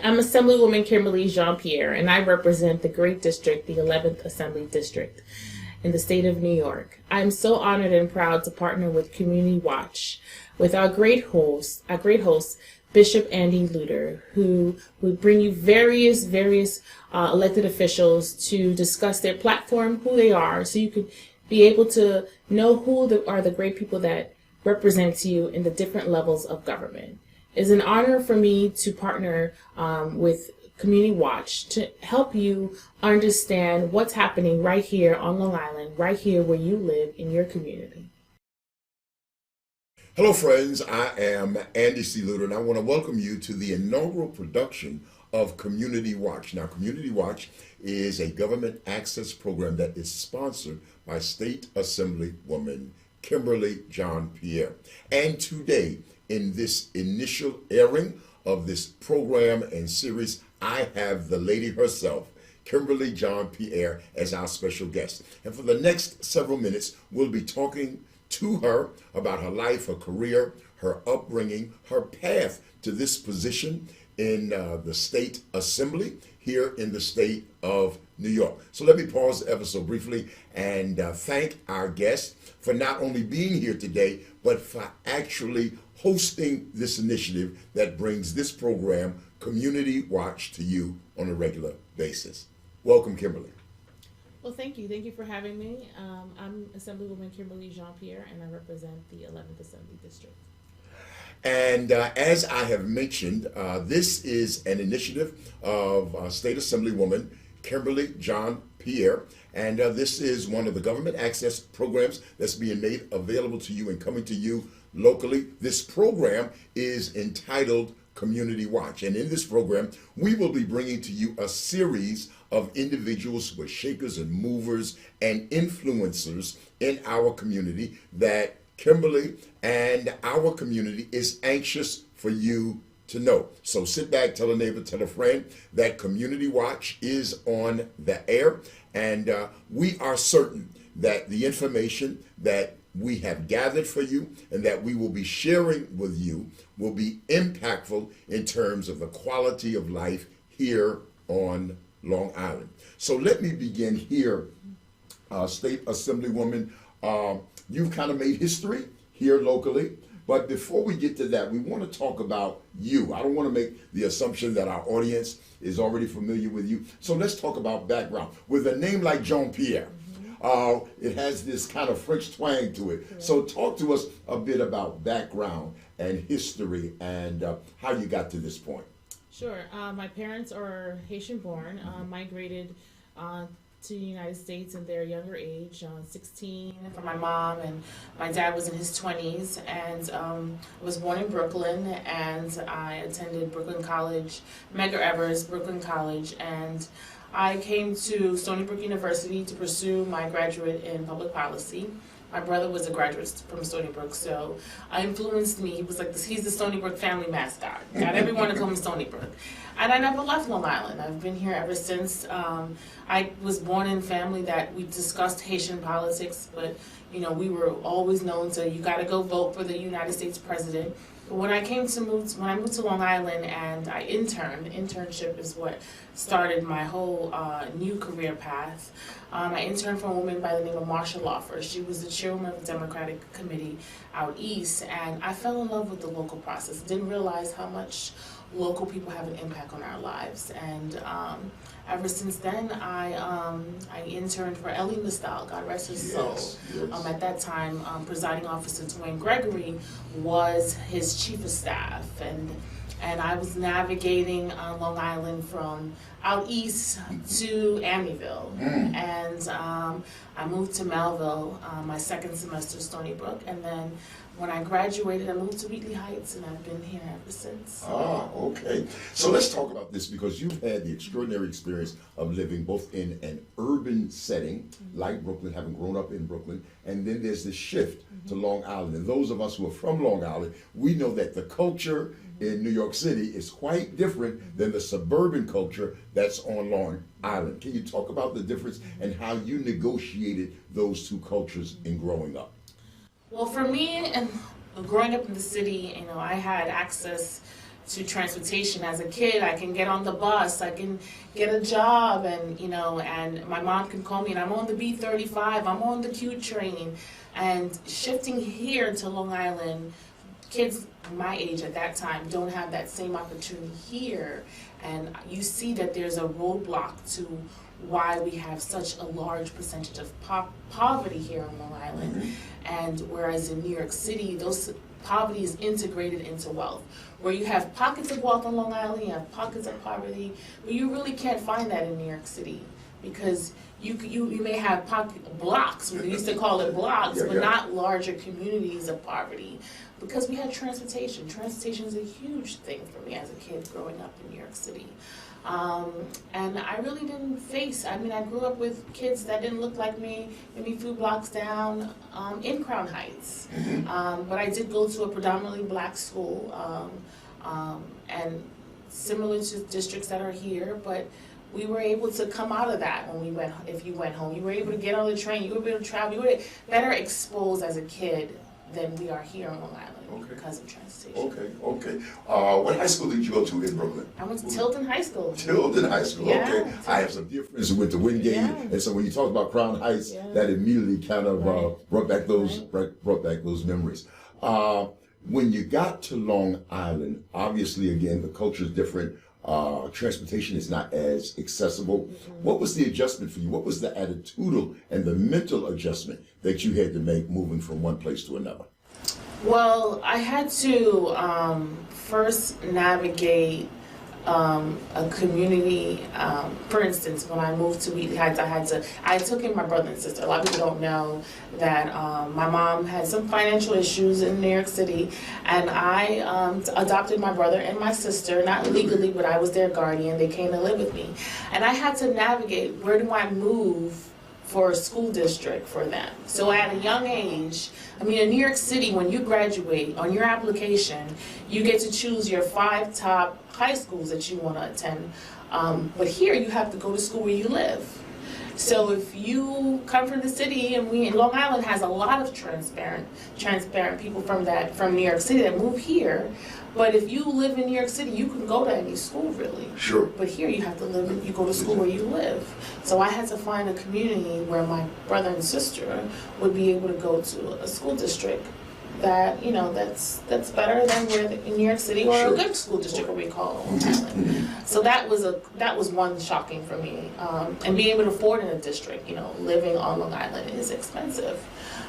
I'm Assemblywoman Kimberly Jean-Pierre, and I represent the Great District, the 11th Assembly District in the state of New York. I'm so honored and proud to partner with Community Watch with our great host, Bishop Andy Luter, who would bring you various elected officials to discuss their platform, who they are, so you could be able to know who are the great people that represent you in the different levels of government. It's an honor for me to partner with Community Watch to help you understand what's happening right here on Long Island, right here where you live in your community. Hello friends, I am Andy C. Luter, and I want to welcome you to the inaugural production of Community Watch. Now, Community Watch is a government access program that is sponsored by State Assemblywoman Kimberly Jean-Pierre. And today, in this initial airing of this program and series, I have the lady herself, Kimberly Jean-Pierre, as our special guest. And for the next several minutes, we'll be talking to her about her life, her career, her upbringing, her path to this position in the State Assembly here in the state of New York. So let me pause ever so briefly and thank our guest for not only being here today, but for actually hosting this initiative that brings this program, Community Watch, to you on a regular basis. Welcome, Kimberly. Well, thank you. Thank you for having me. I'm Assemblywoman Kimberly Jean-Pierre, and I represent the 11th Assembly District. And as I have mentioned, this is an initiative of State Assemblywoman Kimberly Jean-Pierre, and this is one of the government access programs that's being made available to you and coming to you locally. This program is entitled Community Watch, and in this program, we will be bringing to you a series of individuals who are shakers and movers and influencers in our community that Kimberly and our community is anxious for you to know. So sit back, tell a neighbor, tell a friend that Community Watch is on the air, and we are certain that the information that we have gathered for you and that we will be sharing with you will be impactful in terms of the quality of life here on Long Island. So let me begin here, State Assemblywoman. You've kind of made history here locally, but before we get to that, we want to talk about you. I don't want to make the assumption that our audience is already familiar with you. So let's talk about background. With a name like Jean-Pierre, it has this kind of French twang to it. Yeah. So talk to us a bit about background and history and how you got to this point. Sure. My parents are Haitian born, migrated to the United States in their younger age, 16 for my mom, and my dad was in his 20s, and I was born in Brooklyn, and I attended Brooklyn College, Medgar Evers, Brooklyn College, and I came to Stony Brook University to pursue my graduate in public policy. My brother was a graduate from Stony Brook, so influenced me. He was like, he's the Stony Brook family mascot. Got everyone to come to Stony Brook. And I never left Long Island. I've been here ever since. I was born in a family that we discussed Haitian politics, but we were always known to, you got to go vote for the United States president. But when I moved to Long Island and I internship is what started my whole new career path. I interned for a woman by the name of Marsha Lawfer. She was the chairwoman of the Democratic Committee out east, and I fell in love with the local process. Didn't realize how much local people have an impact on our lives, and ever since then, I interned for Ellie Mistal, God rest his soul. Yes. At that time, presiding officer Dwayne Gregory was his chief of staff, and I was navigating Long Island from out east to Amityville, and I moved to Melville my second semester, Stony Brook, and then when I graduated, I moved to Wheatley Heights, and I've been here ever since. Ah, okay. So let's talk about this, because you've had the extraordinary experience of living both in an urban setting, like Brooklyn, having grown up in Brooklyn, and then there's this shift to Long Island. And those of us who are from Long Island, we know that the culture in New York City is quite different than the suburban culture that's on Long Island. Can you talk about the difference and how you negotiated those two cultures in growing up? Well, for me, and growing up in the city, I had access to transportation. As a kid, I can get on the bus, I can get a job, and and my mom can call me, and I'm on the B35, I'm on the Q train. And shifting here to Long Island, kids my age at that time don't have that same opportunity here, and you see that there's a roadblock to why we have such a large percentage of poverty here on Long Island. And whereas in New York City, those poverty is integrated into wealth. Where you have pockets of wealth on Long Island, you have pockets of poverty, but you really can't find that in New York City, because you may have blocks, we used to call it blocks, but not larger communities of poverty, because we had transportation. Transportation is a huge thing for me as a kid growing up in New York City. And I really didn't I grew up with kids that didn't look like me, maybe a few blocks down in Crown Heights. But I did go to a predominantly black school, and similar to districts that are here, but we were able to come out of that if you went home. You were able to get on the train, you were able to travel, you were better exposed as a kid than we are here on Long Island because of transportation. Okay. What high school did you go to in Brooklyn? I went to Tilden High School. Tilden High School, Yeah. okay. I have some dear friends who went to Wingate, and so when you talk about Crown Heights, that immediately kind of brought back those memories. When you got to Long Island, obviously, again, the culture is different. Transportation is not as accessible. What was the adjustment for you? What was the attitudinal and the mental adjustment that you had to make moving from one place to another? Well, I had to first navigate a community. For instance, when I moved to Wheatley Heights, I took in my brother and sister. A lot of people don't know that my mom had some financial issues in New York City, and I adopted my brother and my sister, not legally, but I was their guardian. They came to live with me, and I had to navigate, where do I move for a school district for them. So at a young age, in New York City, when you graduate, on your application, you get to choose your 5 top high schools that you want to attend. But here, you have to go to school where you live. So if you come from the city, and Long Island has a lot of transparent people from New York City that move here. But if you live in New York City, you can go to any school, really. Sure. But here you have to you go to school where you live. So I had to find a community where my brother and sister would be able to go to a school district that, that's better than in New York City, or a good school district, what we call Long Island. So that was one shocking for me. And being able to afford in a district, living on Long Island is expensive.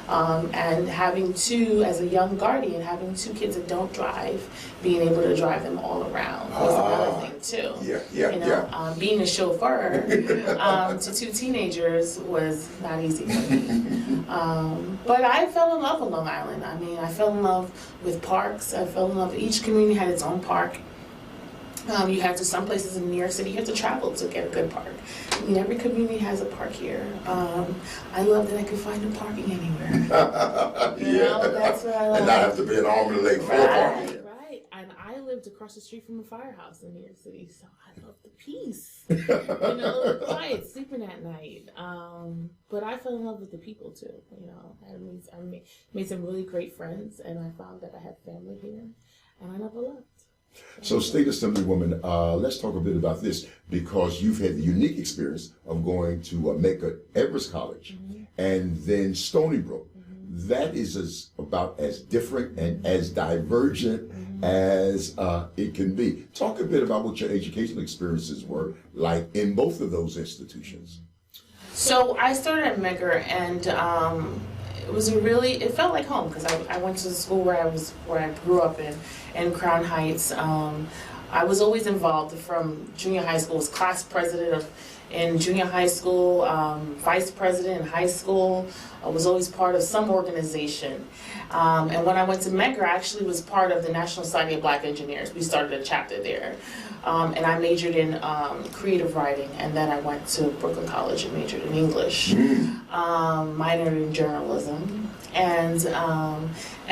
And having as a young guardian, having 2 kids that don't drive, being able to drive them all around was another thing too. Being a chauffeur to 2 teenagers was not easy for me. But I fell in love with Long Island. I fell in love with parks. I fell in love. Each community had its own park. You have to, some places in New York City, you have to travel to get a good park. Every community has a park here. I love that I could find a parking anywhere. That's what I love. And not have to be an arm and a leg for parking. Right. And I lived across the street from a firehouse in New York City, so I love the peace. The quiet, sleeping at night. But I fell in love with the people too. I made some really great friends, and I found that I had family here, and I never left. So, State Assemblywoman, let's talk a bit about this, because you've had the unique experience of going to Everest College, and then Stony Brook. That is about as different and as divergent as it can be. Talk a bit about what your educational experiences were like in both of those institutions. So I started at Megger, and it felt like home, because I went to the school where I grew up in Crown Heights. I was always involved from junior high school. I was class president in junior high school, vice president in high school. I was always part of some organization. And when I went to Megger, I actually was part of the National Society of Black Engineers. We started a chapter there. And I majored in creative writing, and then I went to Brooklyn College and majored in English, minored in journalism. And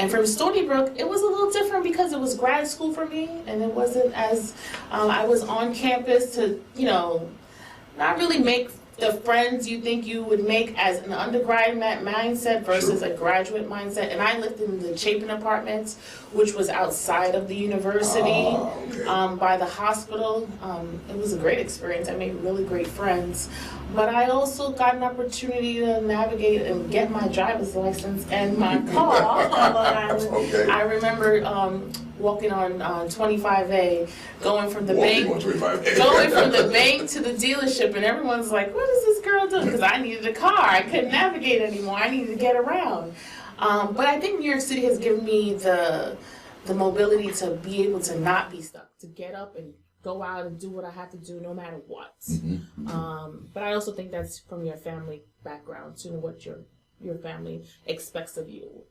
from Stony Brook, it was a little different because it was grad school for me, and it wasn't as, I was on campus to, not really make the friends you think you would make as an undergraduate mindset versus Sure. a graduate mindset. And I lived in the Chapin Apartments, which was outside of the university, Okay. by the hospital. It was a great experience. I made really great friends. But I also got an opportunity to navigate and get my driver's license and my car on Long Island. Okay. I remember walking on 25A, going from the bank. Walking on 25. Going from the bank to the dealership, and everyone's like, what is this girl doing? Because I needed a car. I couldn't navigate anymore. I needed to get around. But I think New York City has given me the mobility to be able to not be stuck, to get up and go out and do what I have to do no matter what. But I also think that's from your family background, too, what your family expects of you.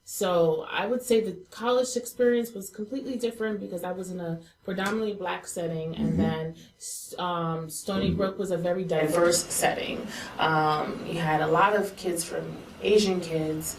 So I would say the college experience was completely different because I was in a predominantly black setting, and then Stony Brook was a very diverse setting. You had a lot of kids from Asian kids,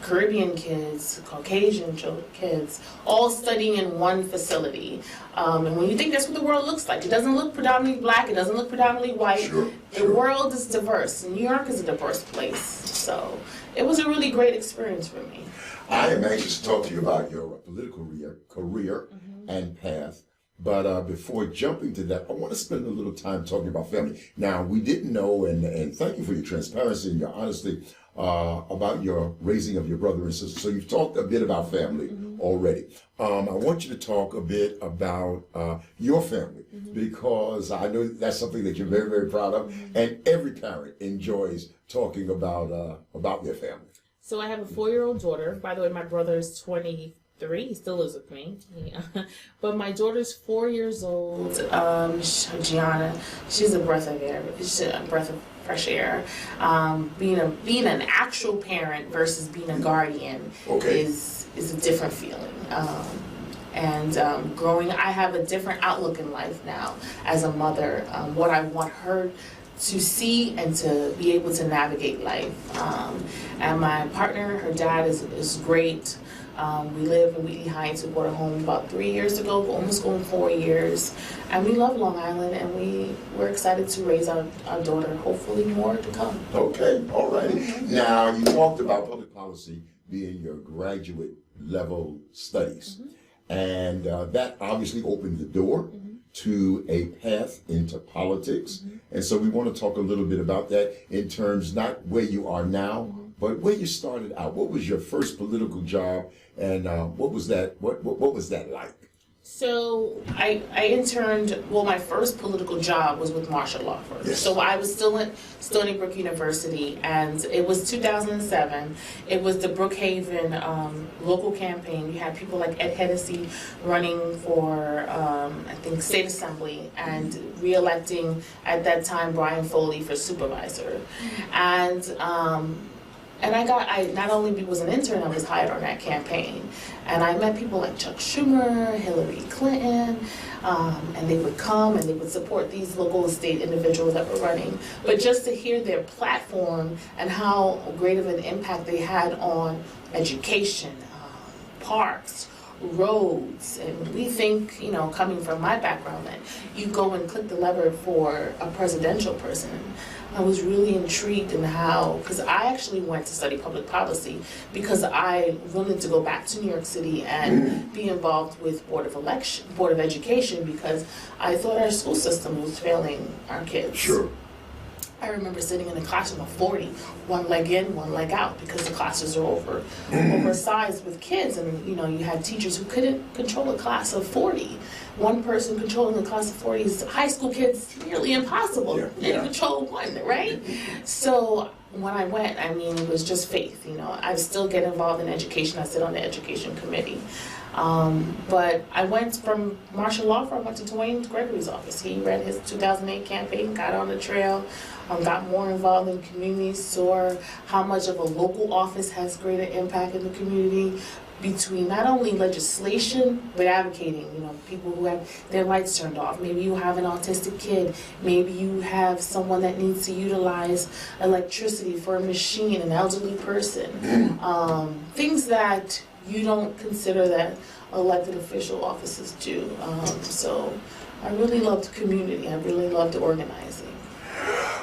Caribbean kids, Caucasian kids, all studying in one facility. And when you think that's what the world looks like, it doesn't look predominantly black, it doesn't look predominantly white. The world is diverse. New York is a diverse place. So it was a really great experience for me. I am anxious to talk to you about your political career and path. But before jumping to that, I want to spend a little time talking about family. Now, we didn't know, and thank you for your transparency and your honesty about your raising of your brother and sister. So you've talked a bit about family already. I want you to talk a bit about your family, because I know that's something that you're very, very proud of, and every parent enjoys talking about their family. So I have a 4-year-old daughter. By the way, my brother is 23. He still lives with me. Yeah. But my daughter's 4 years old. Gianna, she's a breath of air. She's a breath of fresh air. Being an actual parent versus being a guardian is a different feeling. Growing, I have a different outlook in life now as a mother. What I want her to see and to be able to navigate life. And my partner, her dad is great. We live in Wheatley Heights. We bought a home about 3 years ago, almost going 4 years. And we love Long Island, and we're excited to raise our daughter, hopefully more to come. Okay, all righty. Now, you talked about public policy being your graduate level studies. And that obviously opened the door to a path into politics. And so we want to talk a little bit about that in terms not where you are now, but where you started out. What was your first political job, and what was that like? So I interned, my first political job was with martial law firm. Yes. So I was still at Stony Brook University, and it was 2007. It was the Brookhaven local campaign. You had people like Ed Hennessy running for, I think, state assembly, and re-electing, at that time, Brian Foley for supervisor. And I not only was an intern, I was hired on that campaign. And I met people like Chuck Schumer, Hillary Clinton, and they would come and they would support these local and state individuals that were running. But just to hear their platform and how great of an impact they had on education, parks, roads, and we think, coming from my background, that you go and click the lever for a presidential person. I was really intrigued in how, because I actually went to study public policy because I wanted to go back to New York City and be involved with Board of Education, because I thought our school system was failing our kids. Sure. I remember sitting in a classroom of 40, one leg in, one leg out, because the classes are oversized with kids, and you had teachers who couldn't control a class of 40. One person controlling a class of 40 is high school kids, nearly impossible. They control one, right? So when I went, it was just faith. I still get involved in education. I sit on the education committee. But I went from martial law firm, went to Dwayne Gregory's office. He ran his 2008 campaign, got on the trail, got more involved in communities, saw how much of a local office has greater impact in the community, between not only legislation, but advocating, people who have their lights turned off. Maybe you have an autistic kid. Maybe you have someone that needs to utilize electricity for a machine, an elderly person. Things that you don't consider that elected official offices do. So I really loved community. I really loved organizing.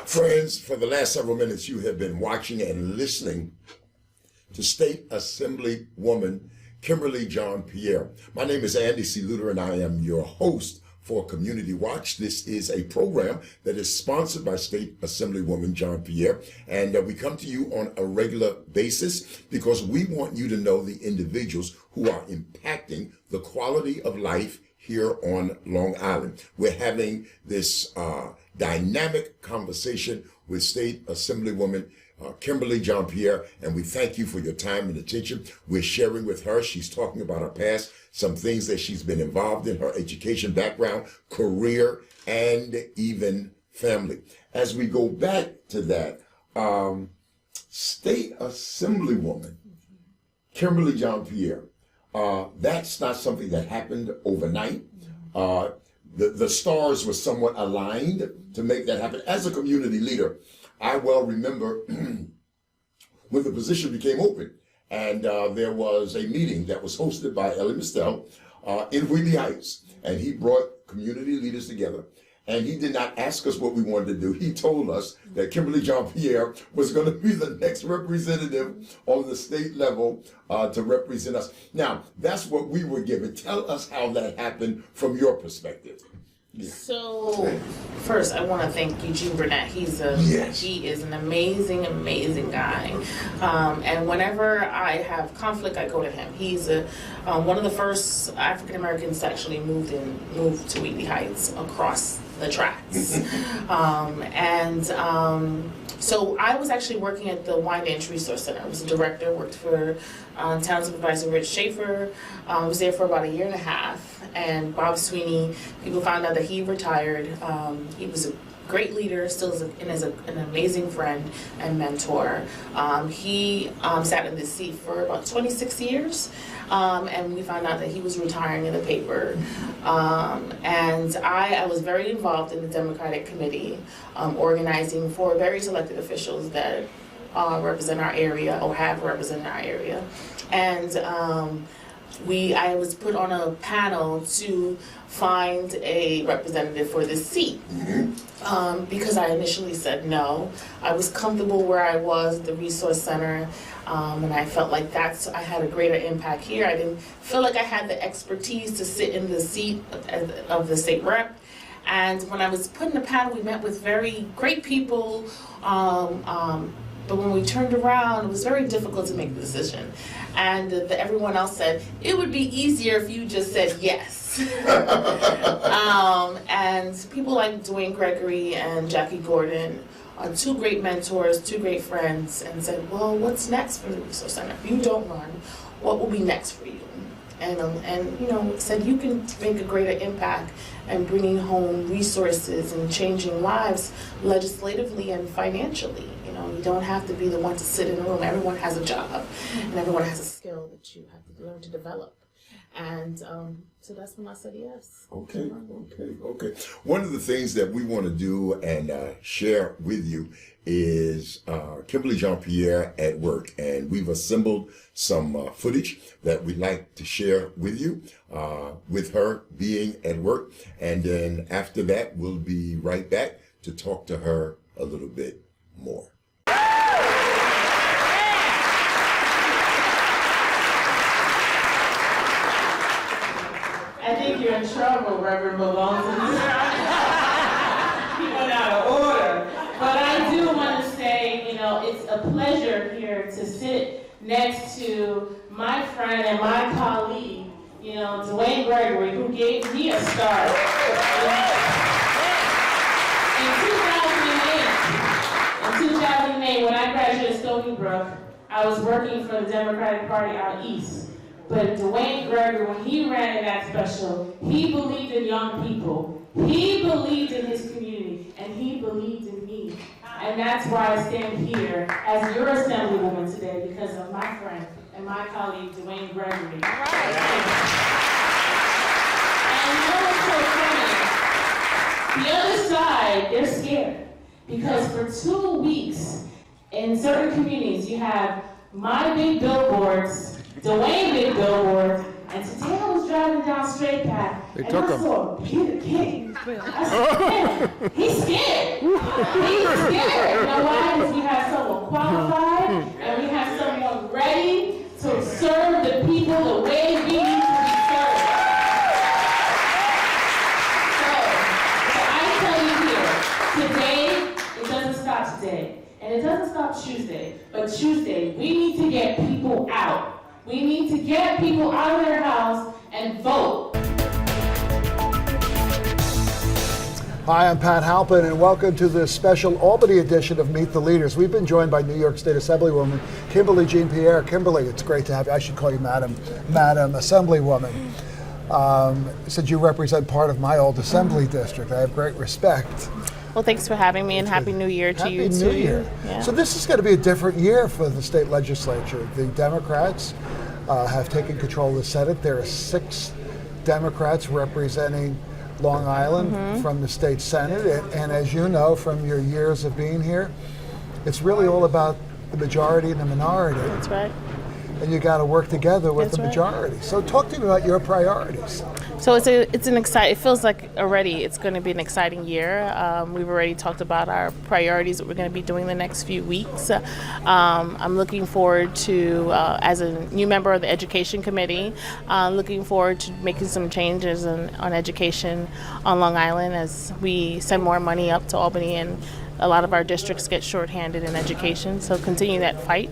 Friends, for the last several minutes, you have been watching and listening to State Assembly woman Kimberly John Pierre. My name is Andy C. Luter, and I am your host for Community Watch. This is a program that is sponsored by State Assemblywoman John Pierre, and we come to you on a regular basis because we want you to know the individuals who are impacting the quality of life here on Long Island. We're having this dynamic conversation with State Assemblywoman Kimberly John Pierre, and we thank you for your time and attention. We're sharing with her. She's talking about her past, some things that she's been involved in, her education background, career, and even family. As we go back to that, State Assemblywoman Kimberly John Pierre, that's not something that happened overnight. The stars were somewhat aligned to make that happen. As a community leader, I well remember when the position became open, and there was a meeting that was hosted by Ellie Mistel in Wheatley Heights, and he brought community leaders together. And he did not ask us what we wanted to do. He told us that Kimberly John Pierre was going to be the next representative on the state level to represent us. Now, that's what we were given. Tell us how that happened from your perspective. Yeah. So, first, I want to thank Eugene Burnett. He is an amazing, amazing guy. And whenever I have conflict, I go to him. He's one of the first African Americans to actually move to Wheatley Heights across the tracks. So I was actually working at the Wyandanch Resource Center. I was a director, worked for Town Supervisor Rich Schaefer. I was there for about 1.5 years. And Bob Sweeney, people found out that he retired. He was a great leader, still is an amazing friend and mentor. He sat in this seat for about 26 years. And we found out that he was retiring in the paper. And I was very involved in the Democratic Committee, organizing for very selected officials that represent our area or have represented our area. And I was put on a panel to find a representative for this seat. Because I initially said no. I was comfortable where I was at the Resource Center, and I felt like I had a greater impact here. I didn't feel like I had the expertise to sit in the seat of the state rep. And when I was put in the panel, we met with very great people, but when we turned around, it was very difficult to make the decision. And everyone else said, it would be easier if you just said yes. And people like Dwayne Gregory and Jackie Gordon are two great mentors, two great friends, and said, well, what's next for the Resource Center? If you don't run, what will be next for you? And said you can make a greater impact and bringing home resources and changing lives legislatively and financially. You don't have to be the one to sit in a room. Everyone has a job, and everyone has a skill that you have to learn to develop. And so that's when I said yes. Okay. One of the things that we want to do and share with you is Kimberly Jean Pierre at work, and we've assembled some footage that we'd like to share with you with her being at work, and then after that we'll be right back to talk to her a little bit more. I think you're in trouble, Reverend Malone. He went out of order. But I do want to say, it's a pleasure here to sit next to my friend and my colleague, Dwayne Gregory, who gave me a start. In 2008, when I graduated Stony Brook, I was working for the Democratic Party out east. But Dwayne Gregory, when he ran in that special, he believed in young people. He believed in his community, and he believed in me. And that's why I stand here as your Assemblywoman today, because of my friend and my colleague, Dwayne Gregory. And what's so funny? The other side, they're scared. Because for 2 weeks, in certain communities, you have my big billboards, Dwayne big billboards, and today I was driving down Straight Path, and I saw Peter King. I said, man, He's scared. He's scared. You know why? Because we have someone qualified and we have someone ready to serve the people the way we need to be served. So I tell you here, today, it doesn't stop today. And it doesn't stop Tuesday. But Tuesday, we need to get people out. We need to get people out of their house and vote. Hi, I'm Pat Halpin, and welcome to this special Albany edition of Meet the Leaders. We've been joined by New York State Assemblywoman Kimberly Pierre. Kimberly, it's great to have you. I should call you Madam Assemblywoman. Since you represent part of my old assembly district, I have great respect. Well, thanks for having me, and Happy New Year to you, too. Happy New Year. Yeah. So this is going to be a different year for the state legislature. The Democrats have taken control of the Senate. There are 6 Democrats representing Long Island from the state Senate, and as you know from your years of being here, it's really all about the majority and the minority. That's right. And you got to work together with the majority. So talk to me about your priorities. So it feels like already it's going to be an exciting year. We've already talked about our priorities that we're going to be doing the next few weeks. I'm looking forward to, as a new member of the Education Committee, looking forward to making some changes on education on Long Island as we send more money up to Albany, and a lot of our districts get shorthanded in education. So continue that fight.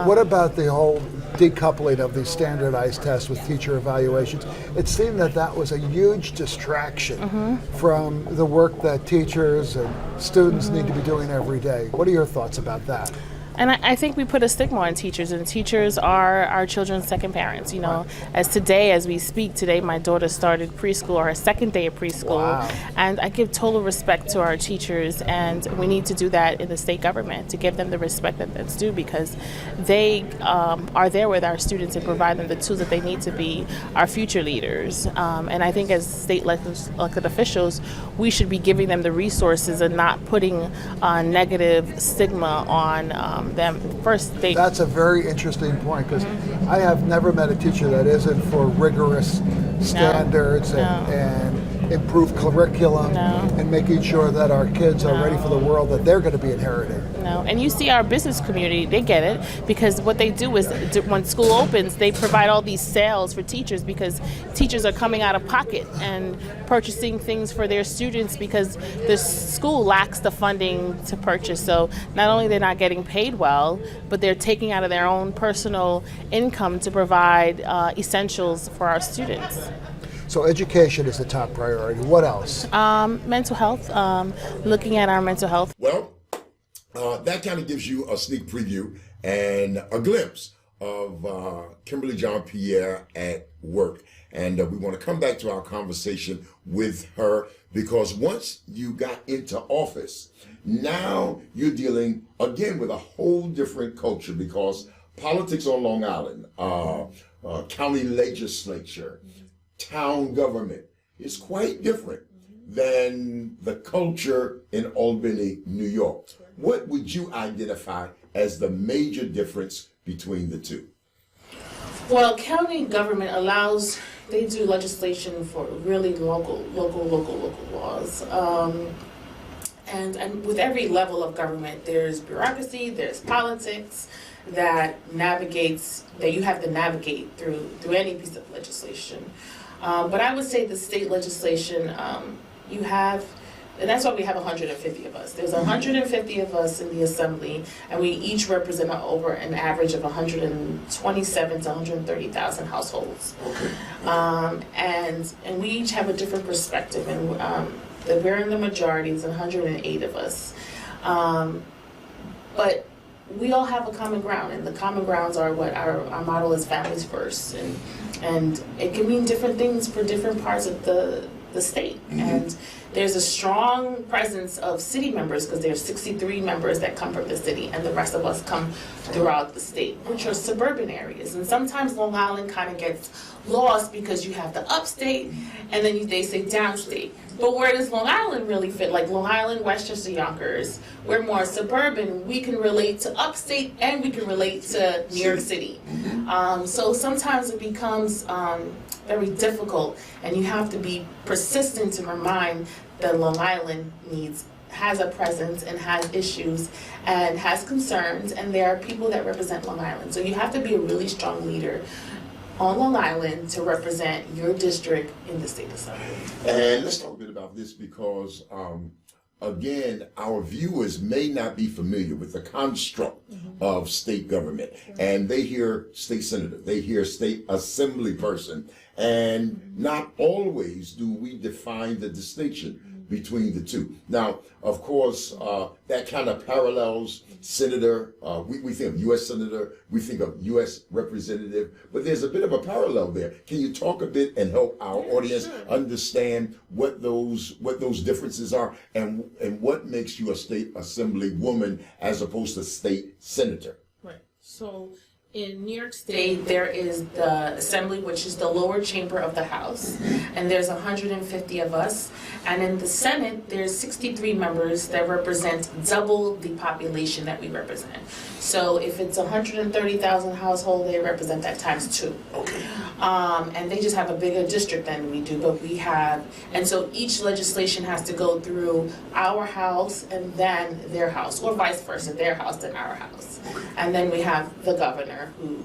What about the whole decoupling of these standardized tests with teacher evaluations? It seemed that was a huge distraction from the work that teachers and students need to be doing every day. What are your thoughts about that? And I think we put a stigma on teachers, and teachers are our children's second parents. You know, as we speak today, my daughter started preschool, or her second day of preschool. Wow. And I give total respect to our teachers, and we need to do that in the state government to give them the respect that's due, because they are there with our students and provide them the tools that they need to be our future leaders. And I think as state elected officials, we should be giving them the resources and not putting negative stigma on them. That's a very interesting point, because I have never met a teacher that isn't for rigorous standards and improved curriculum and making sure that our kids are ready for the world that they're going to be inheriting. And you see our business community, they get it, because what they do is when school opens, they provide all these sales for teachers, because teachers are coming out of pocket and purchasing things for their students because the school lacks the funding to purchase. So not only they're not getting paid well, but they're taking out of their own personal income to provide essentials for our students. So education is the top priority. What else? Mental health, looking at our mental health. Well, that kind of gives you a sneak preview and a glimpse of Kimberly Pierre at work. And we want to come back to our conversation with her, because once you got into office, now you're dealing again with a whole different culture, because politics on Long Island, county legislature, town government is quite different than the culture in Albany, New York. What would you identify as the major difference between the two? Well, county government they do legislation for really local laws. And with every level of government, there's bureaucracy, there's politics that you have to navigate through any piece of legislation. But I would say the state legislation, and that's why we have 150 of us. There's 150 of us in the assembly, and we each represent over an average of 127 to 130,000 households. And we each have a different perspective, and we're in the majority. It's 108 of us. But we all have a common ground, and the common grounds are what our motto is: families first. And it can mean different things for different parts of the state. And there's a strong presence of city members, because there's 63 members that come from the city, and the rest of us come throughout the state, which are suburban areas. And sometimes Long Island kind of gets lost, because you have the upstate, and then they say downstate. But where does Long Island really fit? Like Long Island, Westchester, Yonkers, we're more suburban. We can relate to upstate and we can relate to New York City. So sometimes it becomes very difficult, and you have to be persistent to remind that Long Island has a presence and has issues and has concerns, and there are people that represent Long Island. So you have to be a really strong leader on Long Island to represent your district in the state assembly. And let's talk a bit about this because, again, our viewers may not be familiar with the construct of state government. And they hear state senator, they hear state assembly person, and not always do we define the distinction between the two. Now, of course, that kind of parallels senator. We think of U.S. senator, we think of U.S. representative, but there's a bit of a parallel there. Can you talk a bit and help our audience understand what those differences are, and what makes you a state assembly woman as opposed to state senator? Right. So in New York State, there is the Assembly, which is the lower chamber of the House, and there's 150 of us. And in the Senate, there's 63 members that represent double the population that we represent. So if it's 130,000 household, they represent that times 2. Okay. And they just have a bigger district than we do, but we have, and so each legislation has to go through our house and then their house, or vice versa, their house then our house. And then we have the governor who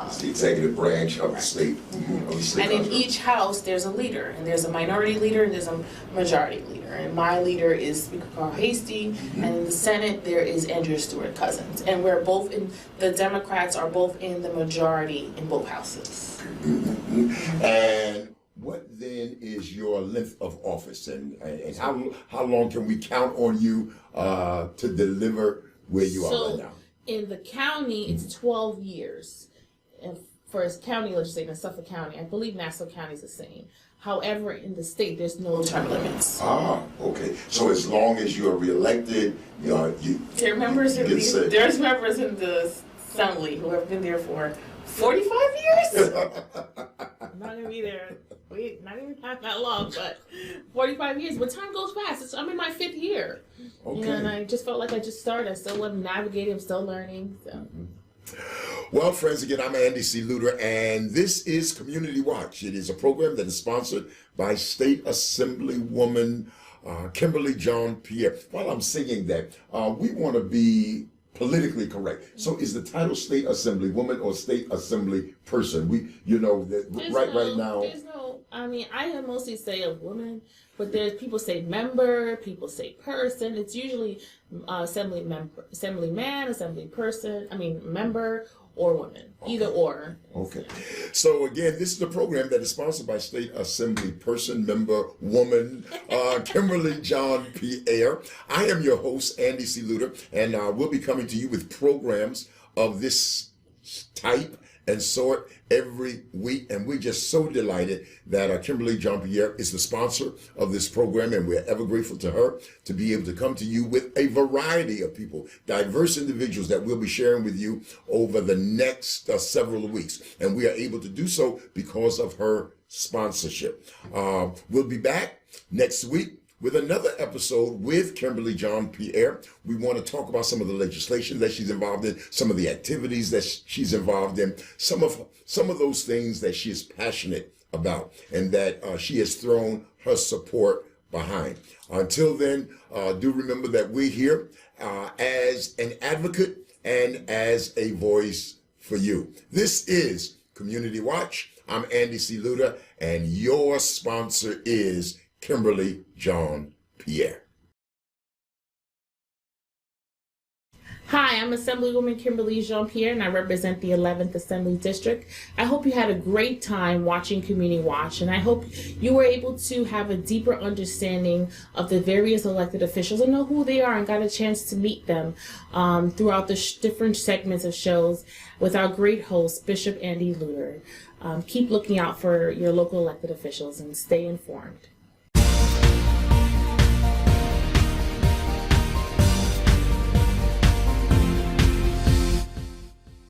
it's the executive branch of the state. And in each house, there's a leader, and there's a minority leader, and there's a majority leader. And my leader is Speaker Carl Hastie, and in the Senate, there is Andrea Stewart Cousins. And we're both the Democrats are both in the majority in both houses. And what then is your length of office, and how long can we count on you to deliver where you are right now? In the county, it's 12 years. And for his county legislature in Suffolk County, I believe Nassau County is the same. However, in the state, there's no term limits. Okay. So as long as you are reelected, There's members in the assembly who have been there for 45 years. I'm not gonna be there. Not even that long, but 45 years. But time goes fast. I'm in my 5th year. Okay. And I just felt like I just started. I still am navigating. I'm still learning. So. Well, friends, again, I'm Andy C. Luter, and this is Community Watch. It is a program that is sponsored by State Assemblywoman Kimberly John Pierre. While I'm singing that, we want to be politically correct. So is the title State Assemblywoman or State Assembly Person? Right now. There's no, I mean, I mostly say a woman, but there's people say member, people say person. It's usually assemblyman, assembly person, member, or woman, either or. Okay. So again, this is a program that is sponsored by State Assembly Person, Member, Woman, Kimberly John Pierre. I am your host, Andy C. Luter, and we'll be coming to you with programs of this type and sort every week. And we're just so delighted that Kimberly John Pierre is the sponsor of this program, and we're ever grateful to her to be able to come to you with a variety of people, diverse individuals that we'll be sharing with you over the next several weeks. And we are able to do so because of her sponsorship. We'll be back next week with another episode with Kimberly John Pierre. We want to talk about some of the legislation that she's involved in, some of the activities that she's involved in, some of those things that she is passionate about and that she has thrown her support behind. Until then, do remember that we're here as an advocate and as a voice for you. This is Community Watch. I'm Andy C. Luter, and your sponsor is Kimberly John Pierre. Hi, I'm Assemblywoman Kimberly Jean Pierre, and I represent the 11th Assembly District. I hope you had a great time watching Community Watch, and I hope you were able to have a deeper understanding of the various elected officials and know who they are, and got a chance to meet them throughout the different segments of shows with our great host, Bishop Andy Luter. Keep looking out for your local elected officials and stay informed.